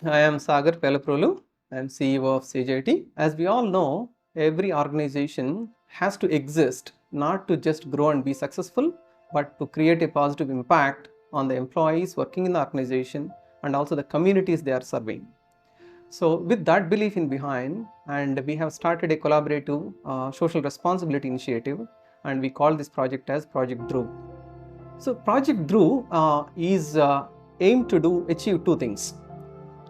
I am Sagar Pelaprolu. I am CEO of CJT. As we all know, every organization has to exist not to just grow and be successful, but to create a positive impact on the employees working in the organization and also the communities they are serving. So, with that belief in behind, and we have started a collaborative social responsibility initiative, and we call this project as Project Dhruv. So, Project Dhruv is aimed to achieve two things.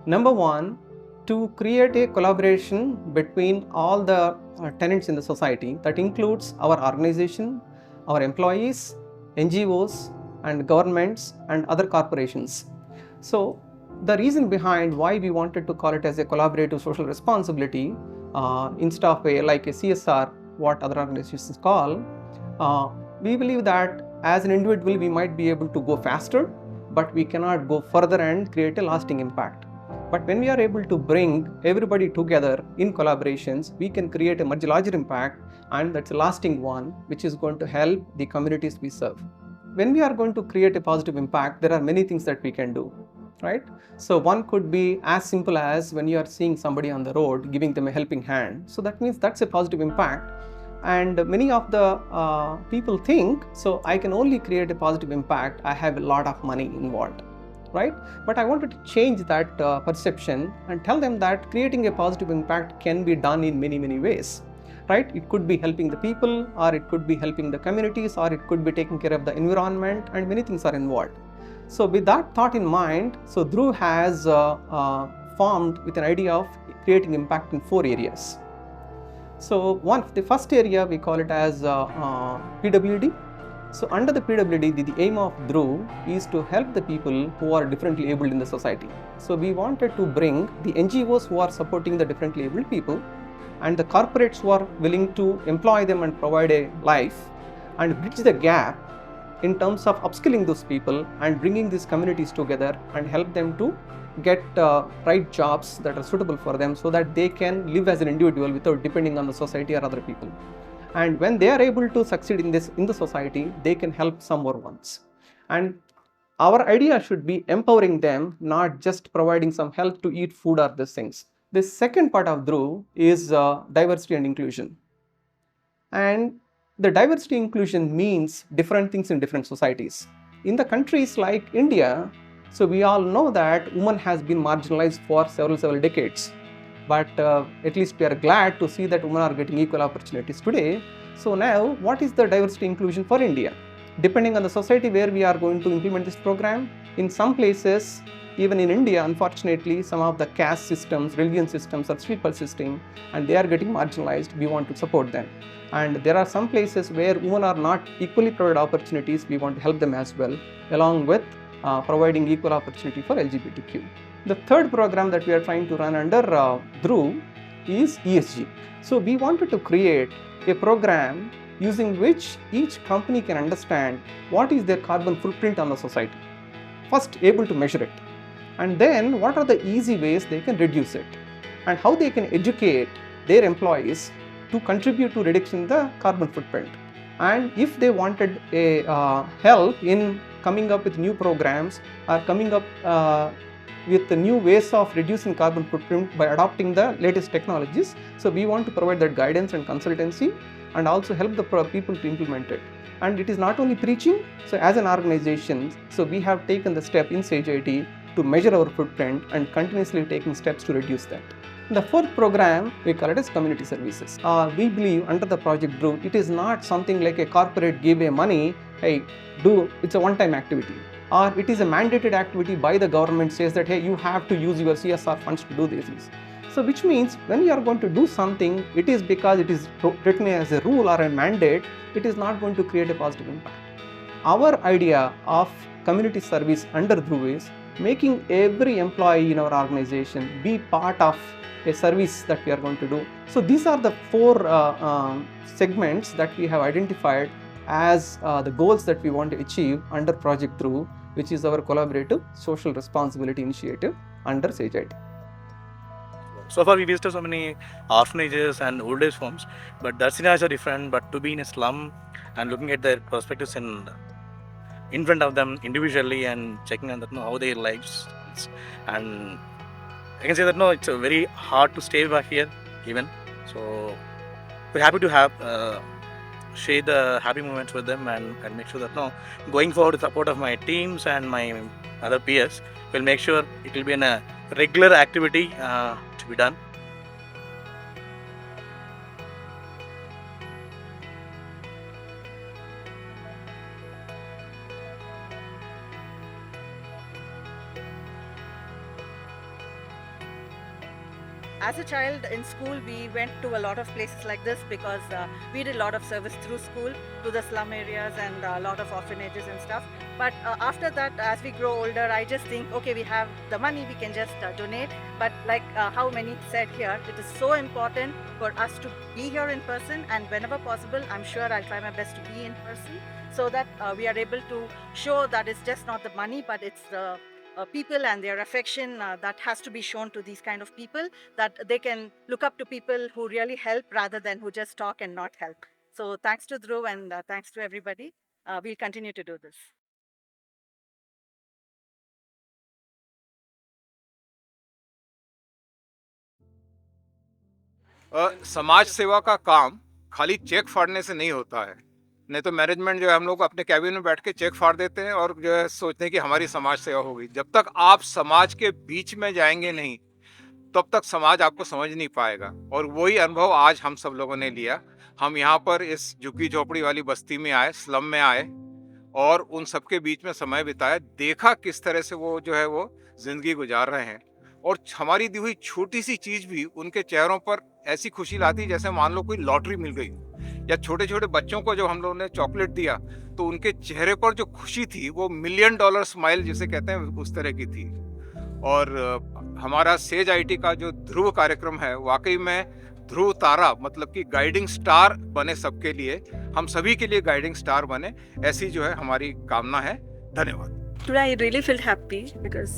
Number one, to create a collaboration between all the tenants in the society that includes our organization, our employees, NGOs, and governments and other corporations. So, the reason behind why we wanted to call it as a collaborative social responsibility instead of like a CSR, what other organizations call, we believe that as an individual we might be able to go faster, but we cannot go further and create a lasting impact. But when we are able to bring everybody together in collaborations, we can create a much larger impact, and that's a lasting one, which is going to help the communities we serve. When we are going to create a positive impact, there are many things that we can do, right? So one could be as simple as when you are seeing somebody on the road, giving them a helping hand. So that means that's a positive impact. And many of the people think, so I can only create a positive impact, I have a lot of money involved, right? But I wanted to change that perception and tell them that creating a positive impact can be done in many ways, right? It could be helping the people, or it could be helping the communities, or it could be taking care of the environment, and many things are involved. So with that thought in mind, so Dhruv has formed with an idea of creating impact in 4 areas. So the first area we call it as PWD. So under the PWD, the aim of Dhruv is to help the people who are differently abled in the society. So we wanted to bring the NGOs who are supporting the differently abled people and the corporates who are willing to employ them and provide a life, and bridge the gap in terms of upskilling those people and bringing these communities together and help them to get right jobs that are suitable for them, so that they can live as an individual without depending on the society or other people. And when they are able to succeed in the society, they can help some more ones. And our idea should be empowering them, not just providing some help to eat food or these things. The second part of Dhruv is diversity and inclusion. And the diversity inclusion means different things in different societies. In the countries like India, so we all know that women has been marginalized for several decades. But at least we are glad to see that women are getting equal opportunities today. So now, what is the diversity inclusion for India? Depending on the society where we are going to implement this program, in some places, even in India, unfortunately, some of the caste systems, religion systems are sweeper system, and they are getting marginalized. We want to support them. And there are some places where women are not equally provided opportunities. We want to help them as well, along with providing equal opportunity for LGBTQ. The third program that we are trying to run under Dhruv is ESG. So we wanted to create a program using which each company can understand what is their carbon footprint on the society. First, able to measure it, and then what are the easy ways they can reduce it, and how they can educate their employees to contribute to reducing the carbon footprint. And if they wanted a help in coming up with new programs or coming up with the new ways of reducing carbon footprint by adopting the latest technologies, so we want to provide that guidance and consultancy and also help the people to implement it. And it is not only preaching, so as an organization, so we have taken the step in CJT to measure our footprint and continuously taking steps to reduce that. The fourth program, we call it as community services. We believe under the Project Dhruv, it is not something like a corporate give a money, hey, it's a one-time activity. Or it is a mandated activity by the government, says that, hey, you have to use your CSR funds to do these things. So which means when you are going to do something, it is because it is written as a rule or a mandate, it is not going to create a positive impact. Our idea of community service under Dhruv is making every employee in our organization be part of a service that we are going to do. So these are the 4 segments that we have identified as the goals that we want to achieve under Project Dhruv, which is our collaborative social responsibility initiative under CJT. So far we visited so many orphanages and old age homes, but their scenarios are different. But to be in a slum and looking at their perspectives in front of them individually and checking on that, how their lives and I can say that no, it's very hard to stay back here even. So we're happy to have share the happy moments with them and make sure that no, going forward with support of my teams and my other peers, will make sure it will be in a regular activity to be done. As a child in school, we went to a lot of places like this because we did a lot of service through school to the slum areas and a lot of orphanages and stuff. But after that, as we grow older, I just think, okay, we have the money, we can just donate. But like how many said here, it is so important for us to be here in person, and whenever possible, I'm sure I'll try my best to be in person so that we are able to show that it's just not the money, but it's the people and their affection that has to be shown to these kind of people, that they can look up to people who really help rather than who just talk and not help. So thanks to Dhruv and thanks to everybody. We'll continue to do this. समाज सेवा का काम खाली check फाड़ने से नहीं होता है। नहीं तो मैनेजमेंट जो है हम लोग अपने कैबिन में बैठ के चेक फाड़ देते हैं और जो है सोचते हैं कि हमारी समाज सेवा होगी। जब तक आप समाज के बीच में जाएंगे नहीं, तब तक समाज आपको समझ नहीं पाएगा। और वही अनुभव आज हम सब लोगों ने लिया। हम यहाँ पर इस झुग्गी झोपड़ी वाली बस्ती में आए, स्लम में आए और उन सबके बीच में समय बिताया, देखा किस तरह से वो जो है वो जिंदगी गुजार रहे हैं। और हमारी दी हुई छोटी सी चीज भी उनके चेहरों पर ऐसी खुशी लाती जैसे मान लो कोई लॉटरी मिल गई। या छोटे छोटे बच्चों को जब हम लोगों ने चॉकलेट दिया तो उनके चेहरे पर जो खुशी थी वो $1,000,000 स्माइल जिसे कहते हैं उस तरह की थी। और हमारा सेज आईटी का जो ध्रुव कार्यक्रम है, वाकई में ध्रुव तारा मतलब कि गाइडिंग स्टार बने सबके लिए, हम सभी के लिए गाइडिंग स्टार बने, ऐसी जो है हमारी कामना है। धन्यवाद। Today I really felt happy because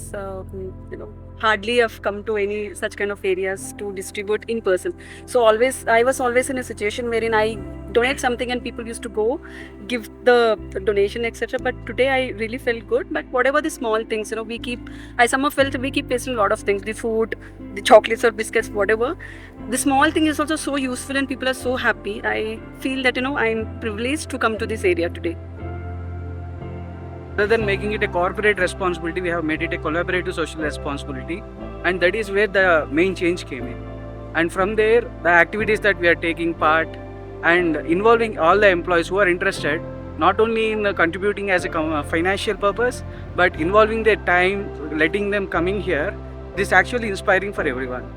hardly I've come to any such kind of areas to distribute in person. So I was always in a situation wherein I donate something and people used to go give the donation etc. But today I really felt good. But whatever the small things, I somehow felt we keep wasting a lot of things, the food, the chocolates or biscuits, whatever. The small thing is also so useful and people are so happy. I feel that I'm privileged to come to this area today. Rather than making it a corporate responsibility, we have made it a collaborative social responsibility, and that is where the main change came in. And from there, the activities that we are taking part and involving all the employees who are interested, not only in contributing as a financial purpose, but involving their time, letting them come in here, this is actually inspiring for everyone.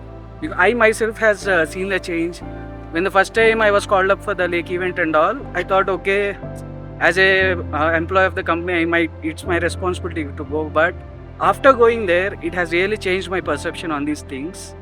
I myself has seen the change. When the first time I was called up for the lake event and all, I thought, okay, as a employee of the company, it's my responsibility to go. But after going there, it has really changed my perception on these things.